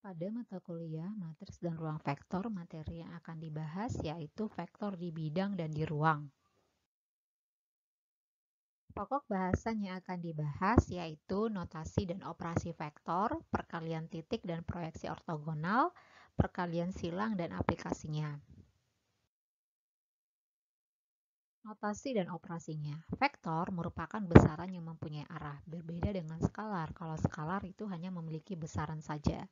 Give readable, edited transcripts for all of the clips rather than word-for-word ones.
Pada mata kuliah matriks dan ruang vektor, materi yang akan dibahas yaitu vektor di bidang dan di ruang. Pokok bahasan yang akan dibahas yaitu notasi dan operasi vektor, perkalian titik dan proyeksi ortogonal, perkalian silang dan aplikasinya. Notasi dan operasinya. Vektor merupakan besaran yang mempunyai arah, berbeda dengan skalar. Kalau skalar itu hanya memiliki besaran saja.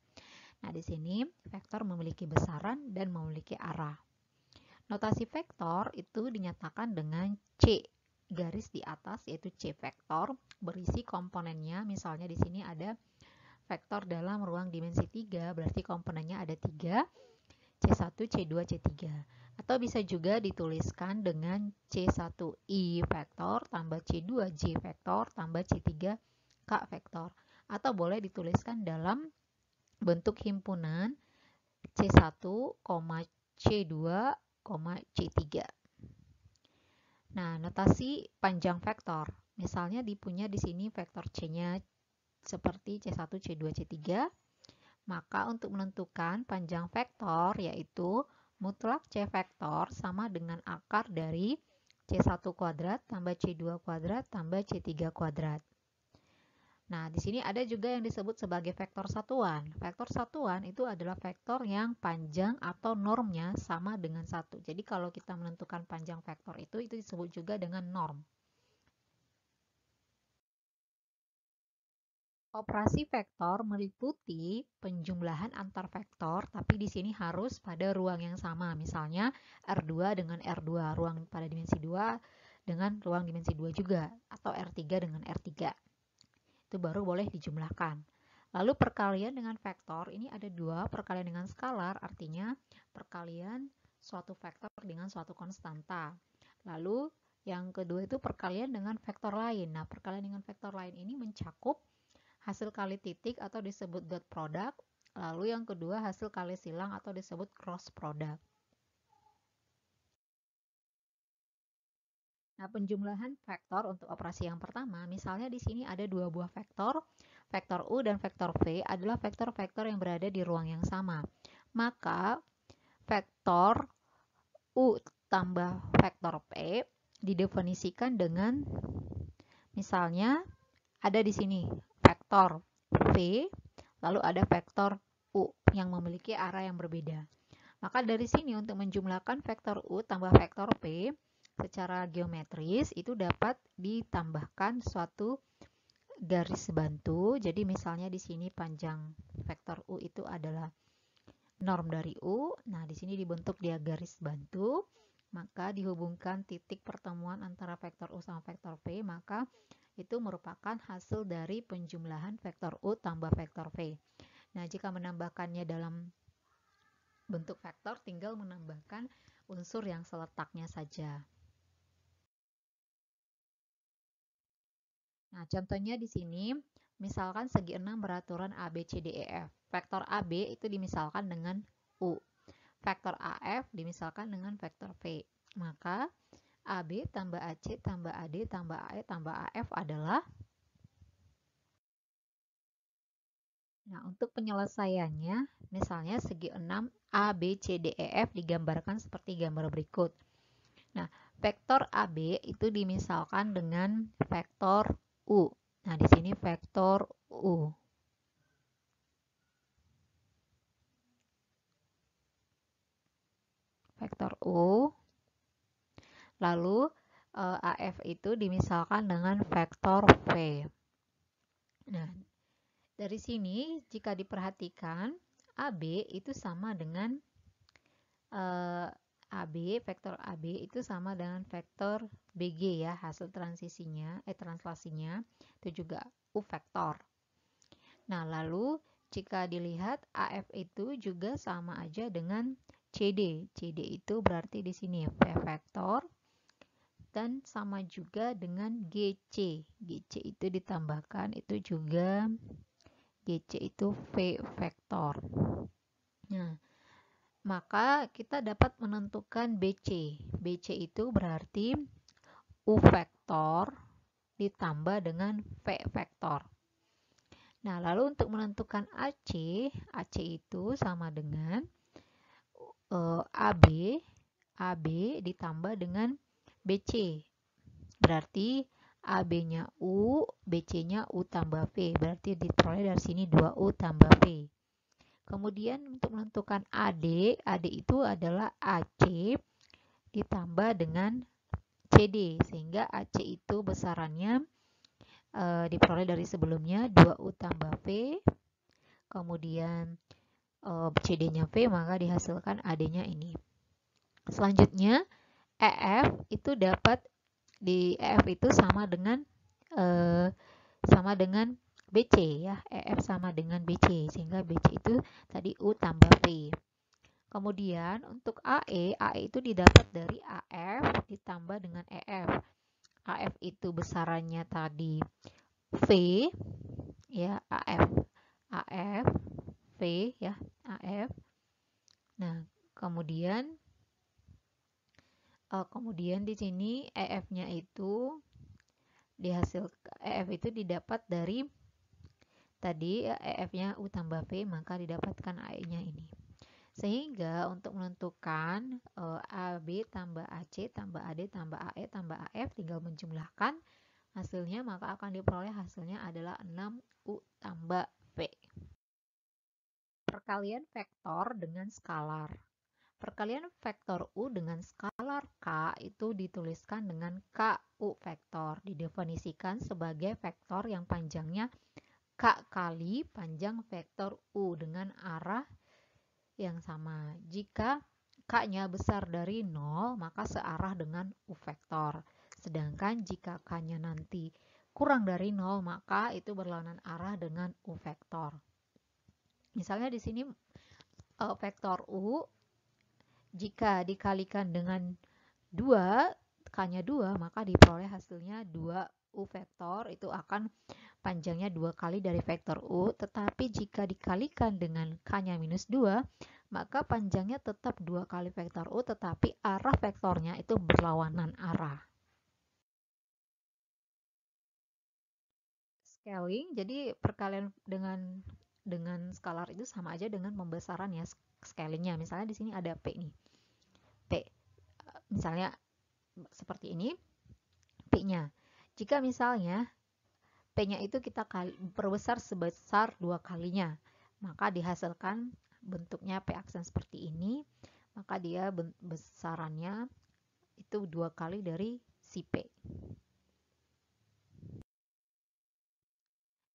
Nah, di sini vektor memiliki besaran dan memiliki arah. Notasi vektor itu dinyatakan dengan C garis di atas, yaitu C vektor, berisi komponennya. Misalnya di sini ada vektor dalam ruang dimensi 3, berarti komponennya ada 3, C1, C2, C3. Atau bisa juga dituliskan dengan C1I vektor tambah C2 J vektor tambah C3 K vektor. Atau boleh dituliskan dalam bentuk himpunan C1, C2, C3. Nah, notasi panjang vektor. Misalnya dipunya di sini vektor C-nya seperti C1, C2, C3. Maka untuk menentukan panjang vektor yaitu mutlak C vektor sama dengan akar dari C1 kuadrat tambah C2 kuadrat tambah C3 kuadrat. Nah, di sini ada juga yang disebut sebagai vektor satuan. Vektor satuan itu adalah vektor yang panjang atau normnya sama dengan 1. Jadi kalau kita menentukan panjang vektor itu disebut juga dengan norm. Operasi vektor meliputi penjumlahan antar vektor, tapi di sini harus pada ruang yang sama. Misalnya R2 dengan R2, ruang pada dimensi 2 dengan ruang dimensi 2 juga, atau R3 dengan R3. Itu baru boleh dijumlahkan. Lalu perkalian dengan vektor, ini ada dua, perkalian dengan skalar, artinya perkalian suatu vektor dengan suatu konstanta. Lalu yang kedua itu perkalian dengan vektor lain. Nah, perkalian dengan vektor lain ini mencakup hasil kali titik atau disebut dot product. Lalu yang kedua hasil kali silang atau disebut cross product. Nah, penjumlahan vektor untuk operasi yang pertama, misalnya di sini ada dua buah vektor, vektor U dan vektor V adalah vektor-vektor yang berada di ruang yang sama. Maka vektor U tambah vektor P didefinisikan dengan, misalnya ada di sini vektor V, lalu ada vektor U yang memiliki arah yang berbeda. Maka dari sini untuk menjumlahkan vektor U tambah vektor P secara geometris itu dapat ditambahkan suatu garis bantu. Jadi misalnya di sini panjang vektor U itu adalah norm dari U. Nah, di sini dibentuk dia garis bantu. Maka dihubungkan titik pertemuan antara vektor U sama vektor P, maka itu merupakan hasil dari penjumlahan vektor U tambah vektor V. Nah, jika menambahkannya dalam bentuk vektor, tinggal menambahkan unsur yang seletaknya saja. Nah, contohnya di sini, misalkan segi 6 beraturan ABCDEF. Vektor AB itu dimisalkan dengan U. Vektor AF dimisalkan dengan vektor V. Maka AB tambah AC tambah AD tambah AE tambah AF adalah. Nah, untuk penyelesaiannya, misalnya segi 6 ABCDEF digambarkan seperti gambar berikut. Nah, vektor AB itu dimisalkan dengan vektor U. Nah, di sini vektor U. Vektor U. Lalu AF itu dimisalkan dengan vektor V. Nah, dari sini jika diperhatikan AB itu sama dengan vektor AB itu sama dengan vektor BG ya, hasil translasinya itu juga U vektor. Nah, lalu jika dilihat AF itu juga sama aja dengan CD. CD itu berarti di sini V vektor dan sama juga dengan GC. GC itu ditambahkan itu juga GC itu V vektor. Nah, maka kita dapat menentukan BC. BC itu berarti U vektor ditambah dengan V vektor. Nah, lalu untuk menentukan AC, AC itu sama dengan AB ditambah dengan BC. Berarti AB-nya U, BC-nya U tambah V. Berarti diperoleh dari sini 2U tambah V. Kemudian untuk menentukan AD itu adalah AC ditambah dengan CD. Sehingga AC itu besarannya diperoleh dari sebelumnya 2U tambah V. Kemudian CD-nya V, maka dihasilkan AD-nya ini. Selanjutnya, EF itu dapat di EF itu sama dengan BC ya. EF sama dengan BC, sehingga BC itu tadi U tambah V. Kemudian untuk AE itu didapat dari AF ditambah dengan EF. AF itu besarannya tadi V ya, AF V ya, AF. Nah, kemudian di sini EF-nya itu EF itu didapat dari tadi EF-nya U tambah V, maka didapatkan AE-nya ini. Sehingga untuk menentukan AB tambah AC tambah AD tambah AE tambah AF, tinggal menjumlahkan hasilnya, maka akan diperoleh hasilnya adalah 6U tambah V. Perkalian vektor dengan skalar. Perkalian vektor U dengan skalar K itu dituliskan dengan KU vektor. Didefinisikan sebagai vektor yang panjangnya K kali panjang vektor U dengan arah yang sama. Jika K-nya besar dari 0, maka searah dengan U vektor. Sedangkan jika K-nya nanti kurang dari 0, maka itu berlawanan arah dengan U vektor. Misalnya di sini vektor U jika dikalikan dengan 2, K-nya 2, maka diperoleh hasilnya 2U vektor, itu akan panjangnya 2 kali dari vektor U. Tetapi jika dikalikan dengan K-nya minus 2, maka panjangnya tetap 2 kali vektor U, tetapi arah vektornya itu berlawanan arah. Scaling, jadi perkalian dengan skalar itu sama aja dengan pembesaran ya scalingnya. Misalnya di sini ada P nih. P misalnya seperti ini P-nya. Jika misalnya P-nya itu kita perbesar sebesar 2 kalinya, maka dihasilkan bentuknya P aksen seperti ini, maka dia besarannya itu 2 kali dari si P.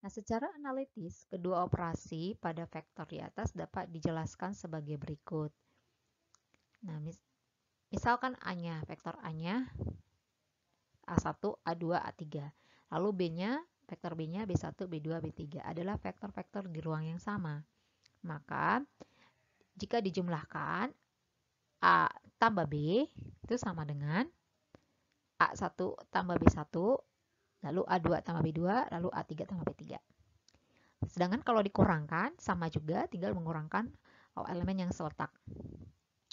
Nah, secara analitis, kedua operasi pada vektor di atas dapat dijelaskan sebagai berikut. Nah, misalkan A-nya, vektor A-nya A1, A2, A3. Lalu B-nya, vektor B-nya B1, B2, B3 adalah vektor-vektor di ruang yang sama. Maka, jika dijumlahkan, A tambah B itu sama dengan A1 tambah B1, lalu A2 tambah B2, lalu A3 tambah B3. Sedangkan kalau dikurangkan, sama juga, tinggal mengurangkan elemen yang seletak.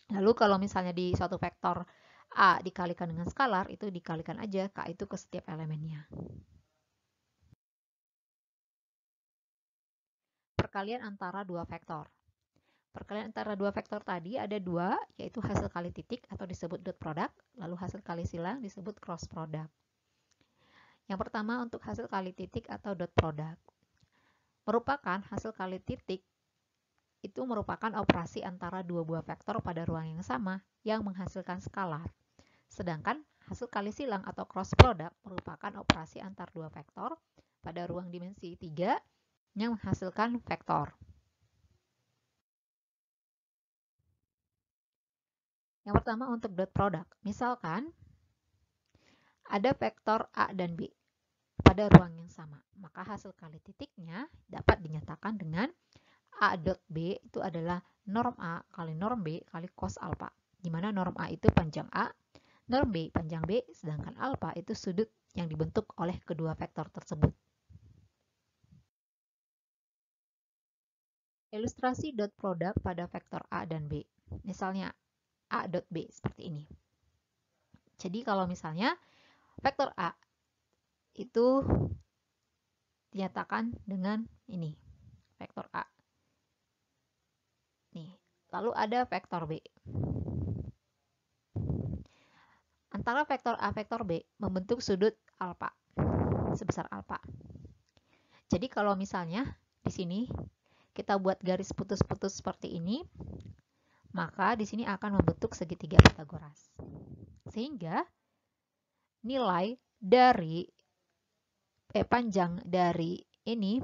Lalu kalau misalnya di suatu vektor A dikalikan dengan skalar, itu dikalikan aja K itu ke setiap elemennya. Perkalian antara dua vektor. Perkalian antara dua vektor tadi ada dua, yaitu hasil kali titik atau disebut dot product, lalu hasil kali silang disebut cross product. Yang pertama untuk hasil kali titik atau dot product. Merupakan hasil kali titik itu merupakan operasi antara dua buah vektor pada ruang yang sama yang menghasilkan skalar. Sedangkan hasil kali silang atau cross product merupakan operasi antar dua vektor pada ruang dimensi 3 yang menghasilkan vektor. Yang pertama untuk dot product. Misalkan ada vektor A dan B pada ruang yang sama, maka hasil kali titiknya dapat dinyatakan dengan A dot B itu adalah norm A kali norm B kali cos alpha, di mana norm A itu panjang A, norm B panjang B, sedangkan alpha itu sudut yang dibentuk oleh kedua vektor tersebut. Ilustrasi dot product pada vektor A dan B. Misalnya A dot B seperti ini. Jadi kalau misalnya vektor A itu dinyatakan dengan ini, vektor A. Nih, lalu ada vektor B. Antara vektor A vektor B membentuk sudut alfa sebesar alfa. Jadi kalau misalnya di sini kita buat garis putus-putus seperti ini, maka di sini akan membentuk segitiga Pitagoras. Sehingga nilai dari panjang dari ini,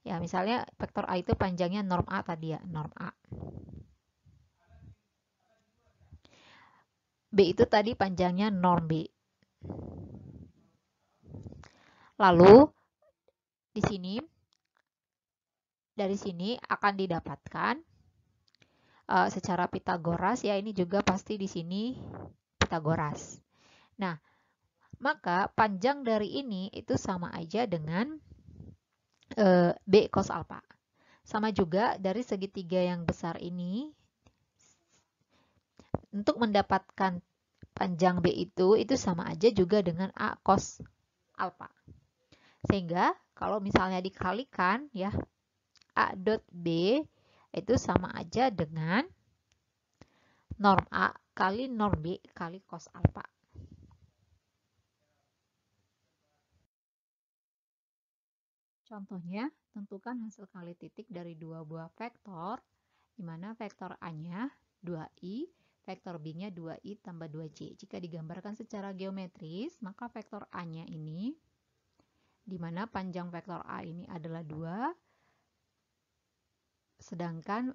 ya misalnya vektor A itu panjangnya norm A tadi ya, norm A. B itu tadi panjangnya norm B. Lalu di sini dari sini akan didapatkan secara Pitagoras, ya ini juga pasti di sini Pitagoras. Nah, maka panjang dari ini itu sama aja dengan B cos alfa. Sama juga dari segitiga yang besar ini, untuk mendapatkan panjang B itu sama aja juga dengan A cos alfa. Sehingga kalau misalnya dikalikan ya, A dot B itu sama aja dengan norm A kali norm B kali cos alfa. Contohnya, tentukan hasil kali titik dari dua buah vektor, di mana vektor A-nya 2i, vektor B-nya 2i tambah 2j. Jika digambarkan secara geometris, maka vektor A-nya ini, di mana panjang vektor A ini adalah 2, sedangkan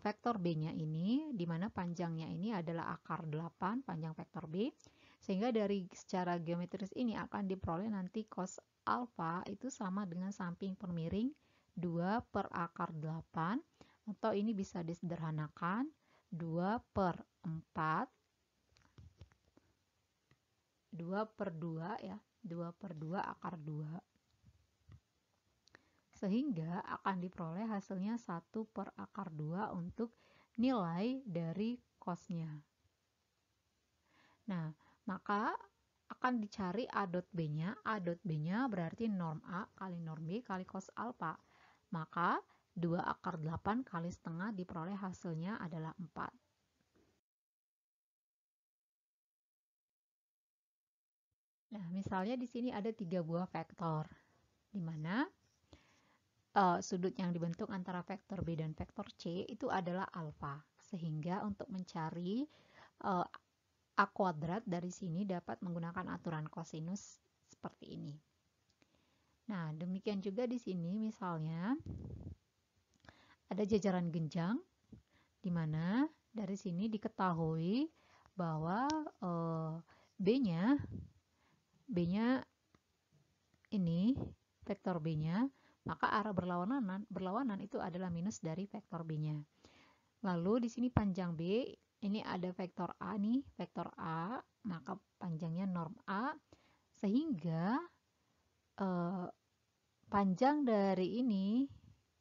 vektor B-nya ini, di mana panjangnya ini adalah akar 8, panjang vektor B. Sehingga dari secara geometris ini akan diperoleh nanti cos alfa itu sama dengan samping per miring 2 per akar 8, atau ini bisa disederhanakan 2 per 4, 2 per 2 ya, 2 per 2 akar 2. Sehingga akan diperoleh hasilnya 1 per akar 2 untuk nilai dari cosnya. Nah, maka akan dicari A dot B-nya. A dot B-nya berarti norm A kali norm B kali cos alfa. Maka 2 akar 8 kali setengah diperoleh hasilnya adalah 4. Nah, misalnya di sini ada 3 buah vektor, di mana sudut yang dibentuk antara vektor B dan vektor C itu adalah alfa. Sehingga untuk mencari A kuadrat dari sini dapat menggunakan aturan kosinus seperti ini. Nah, demikian juga di sini misalnya ada jajaran genjang, di mana dari sini diketahui bahwa B-nya ini, vektor B-nya, maka arah berlawanan itu adalah minus dari vektor B-nya. Lalu di sini panjang B, ini ada vektor A nih, vektor A, maka panjangnya norm A, sehingga panjang dari ini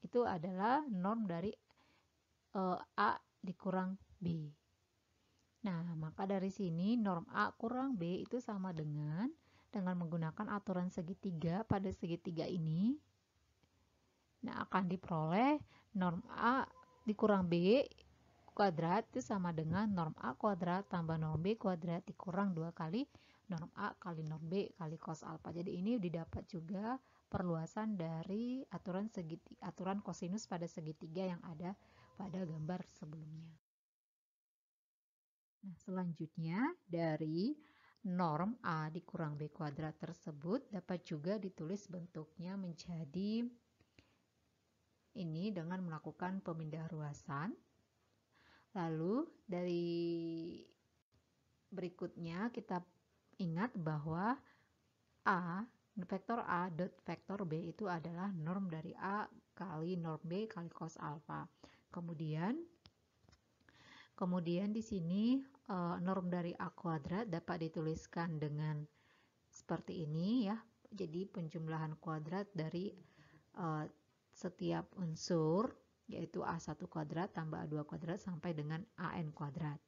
itu adalah norm dari A dikurang B. Nah, maka dari sini norm A kurang B itu sama dengan menggunakan aturan segitiga pada segitiga ini. Nah, akan diperoleh norm A dikurang B kuadrat itu sama dengan norm A kuadrat tambah norm B kuadrat dikurang 2 kali norm A kali norm B kali cos alfa. Jadi ini didapat juga perluasan dari aturan kosinus pada segitiga yang ada pada gambar sebelumnya. Nah, selanjutnya dari norm A dikurang B kuadrat tersebut dapat juga ditulis bentuknya menjadi ini dengan melakukan pemindah ruasan. Lalu dari berikutnya kita ingat bahwa vektor A dot vektor B itu adalah norm dari A kali norm B kali cos alfa. Kemudian di sini norm dari A kuadrat dapat dituliskan dengan seperti ini ya. Jadi penjumlahan kuadrat dari setiap unsur, yaitu A1 kuadrat tambah A2 kuadrat sampai dengan AN kuadrat.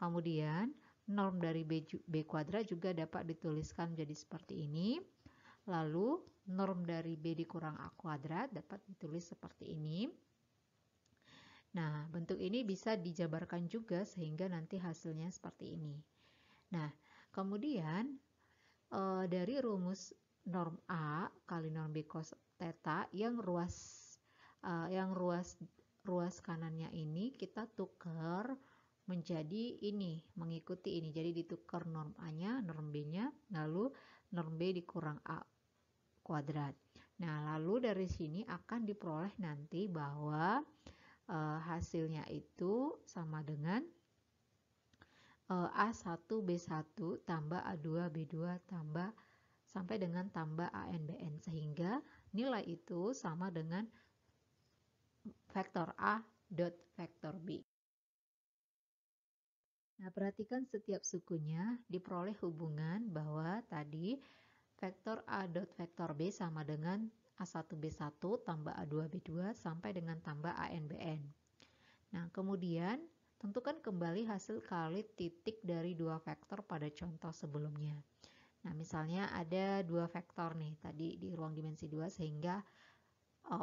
Kemudian norm dari B kuadrat juga dapat dituliskan menjadi seperti ini. Lalu norm dari B dikurang A kuadrat dapat ditulis seperti ini. Nah, bentuk ini bisa dijabarkan juga sehingga nanti hasilnya seperti ini. Nah, kemudian dari rumus norm A kali norm B cos theta yang ruas kanannya ini kita tukar menjadi ini, mengikuti ini. Jadi ditukar norm A-nya, norm B-nya, lalu norm B dikurang A kuadrat. Nah, lalu dari sini akan diperoleh nanti bahwa hasilnya itu sama dengan A1B1 tambah A2B2 tambah sampai dengan tambah ANBN, sehingga nilai itu sama dengan vektor A dot vektor B. Nah, perhatikan setiap sukunya diperoleh hubungan bahwa tadi vektor A dot vektor B sama dengan A1B1 tambah A2B2 sampai dengan tambah ANBN. Nah, kemudian tentukan kembali hasil kali titik dari dua vektor pada contoh sebelumnya. Nah, misalnya ada dua vektor nih tadi di ruang dimensi 2 sehingga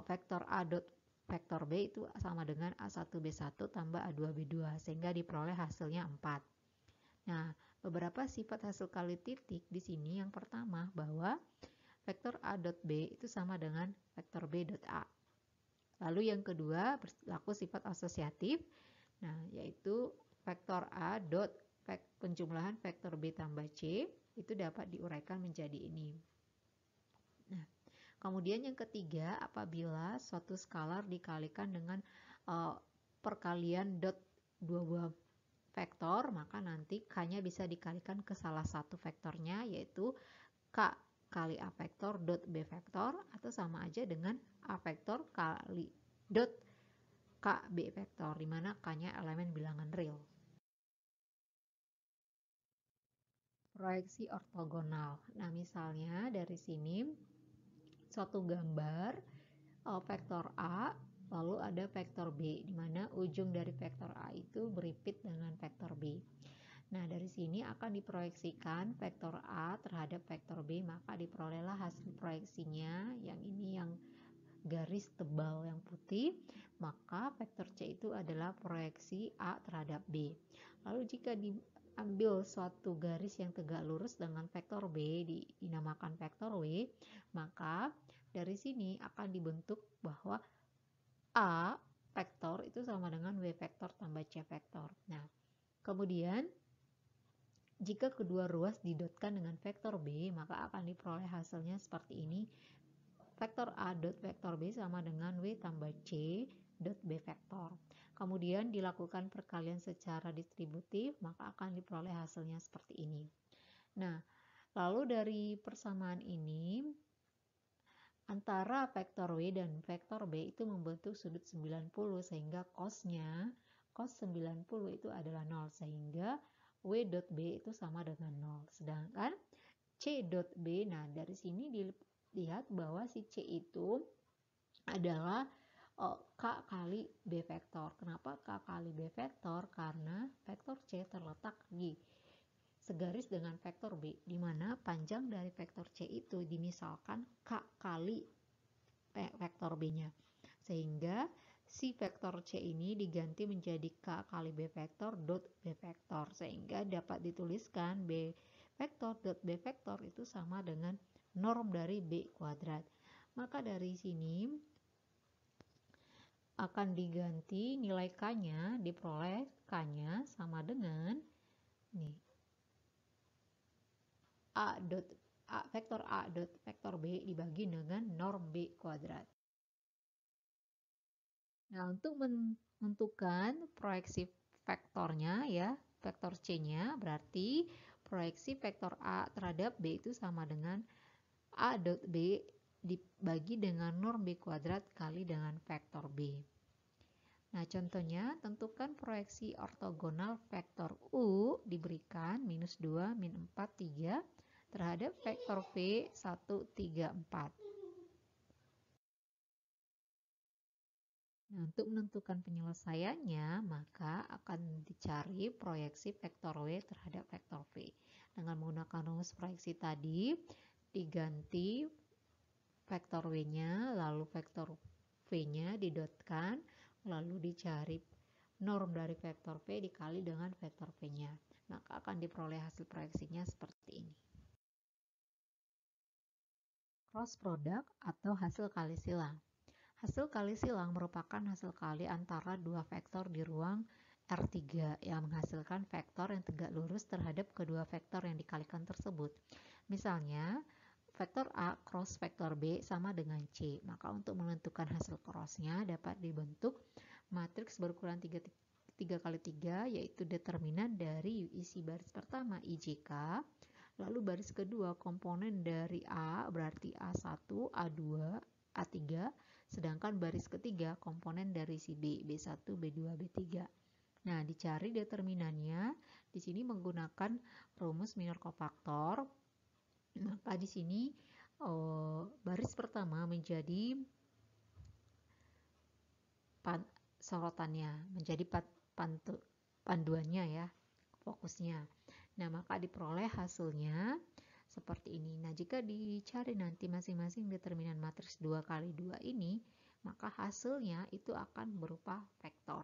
vektor A dot vektor B itu sama dengan A1B1 tambah A2B2 sehingga diperoleh hasilnya 4. Nah, beberapa sifat hasil kali titik di sini yang pertama bahwa vektor A dot B itu sama dengan vektor B dot A. Lalu yang kedua berlaku sifat asosiatif, nah yaitu vektor A dot penjumlahan vektor B tambah C itu dapat diuraikan menjadi ini. Nah, kemudian yang ketiga, apabila suatu skalar dikalikan dengan perkalian dot dua buah vektor, maka nanti K-nya bisa dikalikan ke salah satu vektornya, yaitu K kali A vektor dot B vektor, atau sama aja dengan A vektor kali dot KB vektor, di mana K-nya elemen bilangan real. Proyeksi ortogonal. Nah, misalnya dari sini suatu gambar vektor A lalu ada vektor B, di mana ujung dari vektor A itu beripit dengan vektor B. Nah, dari sini akan diproyeksikan vektor A terhadap vektor B, maka diperolehlah hasil proyeksinya, yang ini yang garis tebal yang putih, maka vektor C itu adalah proyeksi A terhadap B. Lalu jika diambil suatu garis yang tegak lurus dengan vektor B dinamakan vektor W, maka dari sini akan dibentuk bahwa A vektor itu sama dengan W vektor tambah C vektor. Nah, kemudian jika kedua ruas didotkan dengan vektor B, maka akan diperoleh hasilnya seperti ini. Vektor A dot vektor B sama dengan W tambah C dot B vektor. Kemudian dilakukan perkalian secara distributif, maka akan diperoleh hasilnya seperti ini. Nah, lalu dari persamaan ini, antara vektor W dan vektor B itu membentuk sudut 90, sehingga cos-nya, cos 90 itu adalah 0, sehingga W dot B itu sama dengan 0. Sedangkan C dot B, nah dari sini dilihat bahwa si C itu adalah K kali B vektor. Kenapa K kali B vektor? Karena vektor C terletak di segaris dengan vektor B, di mana panjang dari vektor C itu dimisalkan K kali vektor B-nya. Sehingga si vektor C ini diganti menjadi K kali B vektor dot B vektor, sehingga dapat dituliskan B vektor dot B vektor itu sama dengan norm dari B kuadrat. Maka dari sini akan diganti nilai K-nya, diperoleh K-nya sama dengan nih vektor A dot vektor B dibagi dengan norm B kuadrat. Nah, untuk menentukan proyeksi vektornya ya, vektor C-nya berarti proyeksi vektor A terhadap B itu sama dengan A dot B dibagi dengan norm B kuadrat kali dengan vektor B. Nah, contohnya tentukan proyeksi ortogonal vektor U diberikan minus 2, min 4, 3 terhadap vektor V 1, 3, 4. Nah, untuk menentukan penyelesaiannya, maka akan dicari proyeksi vektor W terhadap vektor V. Dengan menggunakan rumus proyeksi tadi, diganti vektor W-nya, lalu vektor V-nya didotkan, lalu dicari norm dari vektor V dikali dengan vektor V-nya. Maka akan diperoleh hasil proyeksinya seperti ini. Cross product atau hasil kali silang. Hasil kali silang merupakan hasil kali antara dua vektor di ruang R3 yang menghasilkan vektor yang tegak lurus terhadap kedua vektor yang dikalikan tersebut. Misalnya, vektor A cross vektor B sama dengan C. Maka untuk menentukan hasil crossnya dapat dibentuk matriks berukuran 3 kali 3, yaitu determinan dari isi baris pertama IJK, lalu baris kedua komponen dari A berarti A1, A2, A3, sedangkan baris ketiga komponen dari si B, B1, B2, B3. Nah, dicari determinannya di sini menggunakan rumus minor kofaktor. Maka di sini baris pertama menjadi sorotannya, menjadi panduannya ya, fokusnya. Nah, maka diperoleh hasilnya seperti ini. Nah, jika dicari nanti masing-masing determinan matriks 2 kali 2 ini, maka hasilnya itu akan berupa vektor.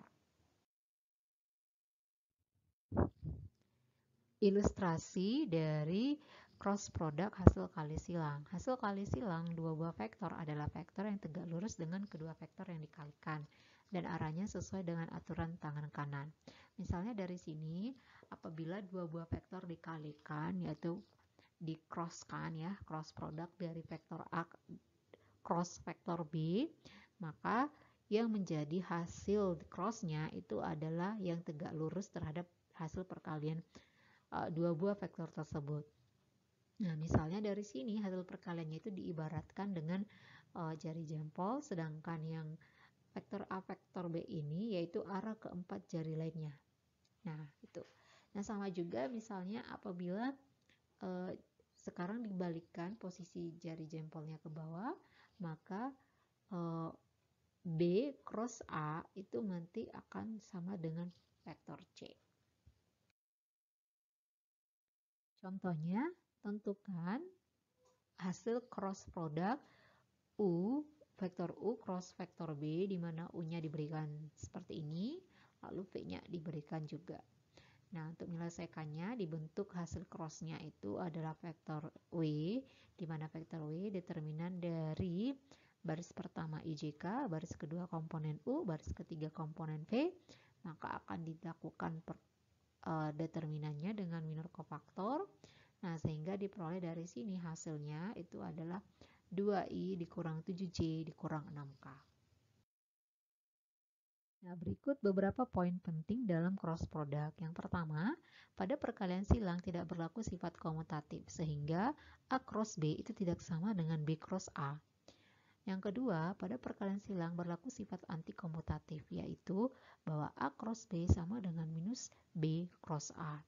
Ilustrasi dari cross product hasil kali silang. Hasil kali silang dua buah vektor adalah vektor yang tegak lurus dengan kedua vektor yang dikalikan dan arahnya sesuai dengan aturan tangan kanan. Misalnya dari sini, apabila dua buah vektor dikalikan, yaitu di crosskan ya, cross product dari vektor A cross vektor B, maka yang menjadi hasil crossnya itu adalah yang tegak lurus terhadap hasil perkalian dua buah vektor tersebut. Nah, misalnya dari sini hasil perkaliannya itu diibaratkan dengan jari jempol, sedangkan yang vektor A vektor B ini yaitu arah keempat jari lainnya. Nah, itu. Nah, sama juga misalnya apabila sekarang dibalikkan posisi jari jempolnya ke bawah, maka B cross A itu nanti akan sama dengan vektor C. Contohnya, tentukan hasil cross product U, vektor U cross vektor B, di mana U-nya diberikan seperti ini, lalu V-nya diberikan juga. Nah, untuk menyelesaikannya, dibentuk hasil cross-nya itu adalah vektor W, di mana vektor W determinan dari baris pertama IJK, baris kedua komponen U, baris ketiga komponen V, maka akan dilakukan determinannya dengan minor kofaktor. Nah, sehingga diperoleh dari sini hasilnya itu adalah 2I dikurang 7J dikurang 6K. Nah, berikut beberapa poin penting dalam cross product. Yang pertama, pada perkalian silang tidak berlaku sifat komutatif, sehingga A cross B itu tidak sama dengan B cross A. Yang kedua, pada perkalian silang berlaku sifat anti-komutatif, yaitu bahwa A cross B sama dengan minus B cross A.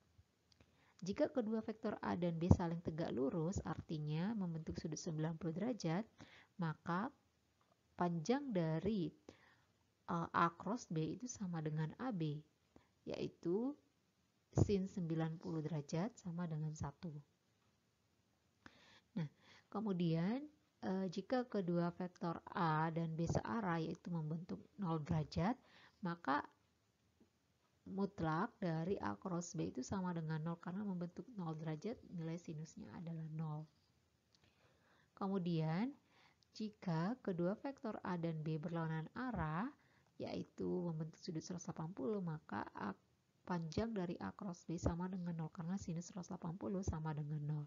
Jika kedua vektor A dan B saling tegak lurus, artinya membentuk sudut 90 derajat, maka panjang dari A cross B itu sama dengan AB, yaitu sin 90 derajat sama dengan 1. Nah, kemudian jika kedua vektor A dan B searah yaitu membentuk 0 derajat, maka mutlak dari A cross B itu sama dengan 0 karena membentuk 0 derajat, nilai sinusnya adalah 0. Kemudian, jika kedua vektor A dan B berlawanan arah, yaitu membentuk sudut 180, maka panjang dari A cross B sama dengan 0 karena sinus 180 sama dengan 0.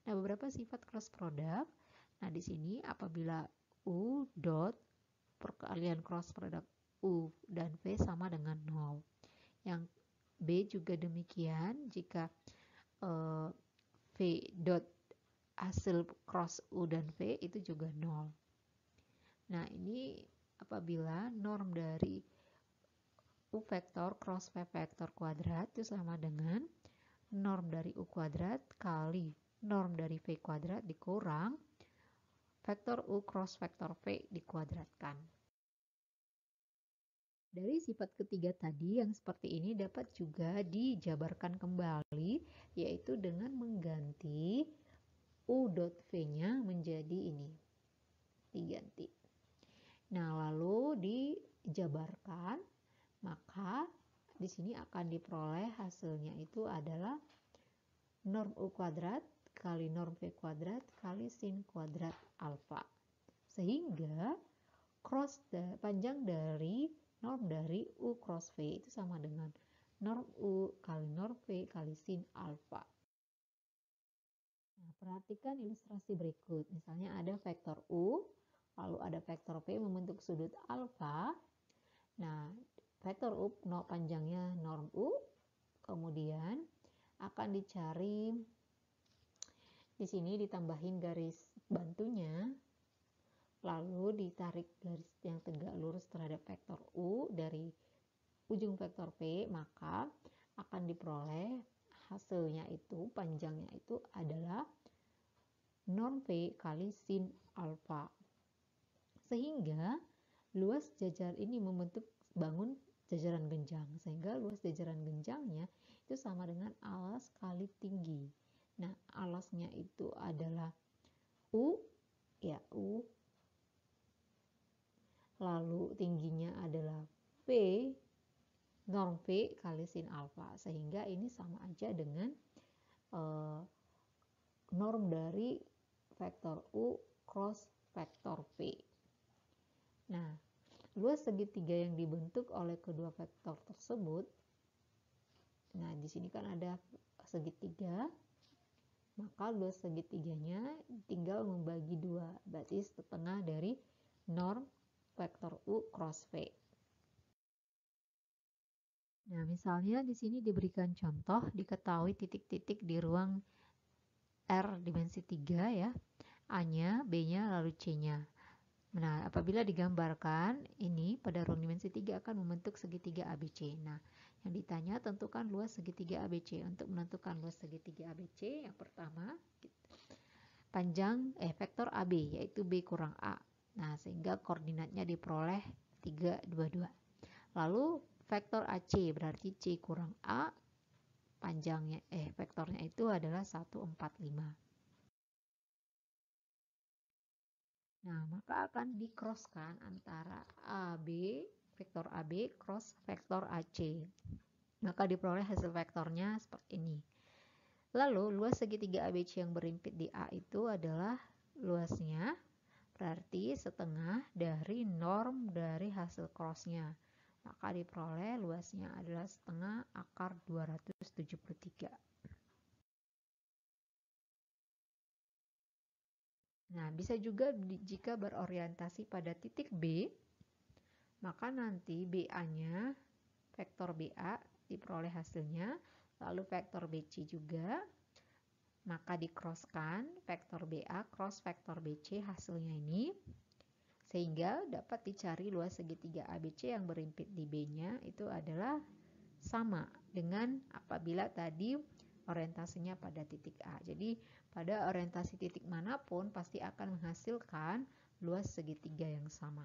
Nah, beberapa sifat cross product. Nah, di sini apabila U dot perkalian cross product U dan V sama dengan 0. Yang B juga demikian jika V dot hasil cross U dan V itu juga 0. Nah, ini apabila norm dari U vektor cross V vektor kuadrat itu sama dengan norm dari U kuadrat kali norm dari V kuadrat dikurang vektor U cross vektor V dikuadratkan. Dari sifat ketiga tadi yang seperti ini dapat juga dijabarkan kembali, yaitu dengan mengganti U dot V-nya menjadi ini, diganti. Nah, lalu dijabarkan, maka di sini akan diperoleh hasilnya itu adalah norm U kuadrat kali norm V kuadrat kali sin kuadrat alfa. Sehingga panjang dari norm dari U cross V itu sama dengan norm U kali norm V kali sin alfa. Nah, perhatikan ilustrasi berikut. Misalnya ada vektor U, lalu ada vektor V membentuk sudut alfa. Nah, vektor U panjangnya norm U, kemudian akan dicari di sini ditambahin garis bantunya, lalu ditarik garis yang tegak lurus terhadap vektor U dari ujung vektor P, maka akan diperoleh hasilnya itu, panjangnya itu adalah norm V kali sin alfa. Sehingga luas jajar ini membentuk bangun jajaran genjang, sehingga luas jajaran genjangnya itu sama dengan alas kali tinggi. Nah, alasnya itu adalah U, ya U, lalu tingginya adalah V, norm V kali sin alfa, sehingga ini sama aja dengan norm dari vektor U cross vektor V. Nah, luas segitiga yang dibentuk oleh kedua vektor tersebut, nah di sini kan ada segitiga, maka luas segitiganya tinggal membagi dua, berarti setengah dari norm vektor U cross V. Nah, misalnya di sini diberikan contoh, diketahui titik-titik di ruang R dimensi 3 ya, A-nya, B-nya, lalu C-nya. Nah, apabila digambarkan, ini pada ruang dimensi 3 akan membentuk segitiga ABC. Nah, yang ditanya tentukan luas segitiga ABC. Untuk menentukan luas segitiga ABC, yang pertama, vektor AB, yaitu B kurang A. Nah, sehingga koordinatnya diperoleh 3, 2, 2. Lalu, vektor AC, berarti C kurang A, vektornya itu adalah 1, 4, 5. Nah, maka akan di-crosskan antara AB, vektor AB cross vektor AC. Maka diperoleh hasil vektornya seperti ini. Lalu, luas segitiga ABC yang berimpit di A itu adalah luasnya, berarti setengah dari norm dari hasil crossnya. Maka diperoleh luasnya adalah setengah akar 273. Nah, bisa juga jika berorientasi pada titik B, maka nanti BA-nya, vektor BA diperoleh hasilnya, lalu vektor BC juga, maka di-crosskan vektor BA cross vektor BC hasilnya ini, sehingga dapat dicari luas segitiga ABC yang berimpit di B-nya itu adalah sama dengan apabila tadi orientasinya pada titik A. Jadi pada orientasi titik manapun pasti akan menghasilkan luas segitiga yang sama.